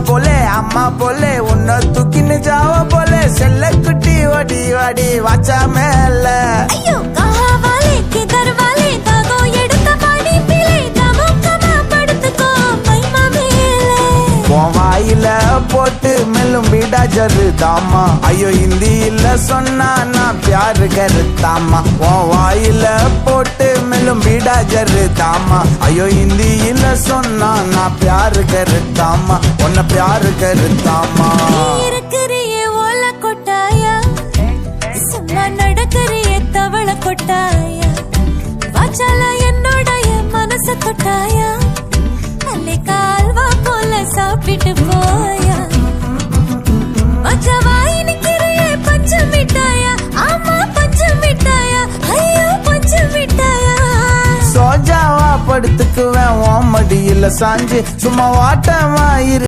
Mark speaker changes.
Speaker 1: போலே அம்மா போலே உன்ன தூக்கின்னு ஜாவ போலே செல்ல குட்டி ஓடி வாடி வாச்சா மேல
Speaker 2: ஐயோ கஹாவாலே கிதர்வாலே தாகோ எடுத்த பாடி பிலே தமக்கமா படுத்துக்கோ மைமா மேலே
Speaker 1: உன் வாயில போட்டு மெல்லும் வீடா ஜருதாமா ஐயோ ஹிந்தியில சொன்னா நான் பியாரு கருத்தாமா உன் வாயில போட்டு மெல்லும் வீடா ஜருதாமா ஐயோ ஹிந்தியில சொன்னா நான் பியாரு கருத்தாமா உன்ன பியாரு கருத்தாமா
Speaker 2: இருக்கிறியே ஓல கொட்டாயா சும்மா நடக்கிறியே தவள கொட்டாயா வாச்சால என்னோடைய மனச தொட்டாயா அல்லே கால்வா போல சாப்பிட்டு போயா மச்சவாய் நிக்கிறியே பஞ்சு மிட்டாயா ஆமா பஞ்சு மிட்டாயா ஐயோ பஞ்சு மிட்டாயா
Speaker 1: சோஜாவா படுத்துக்குவேன் உன் மடியில சாஞ்சு சும்மா வாட்டமா இரு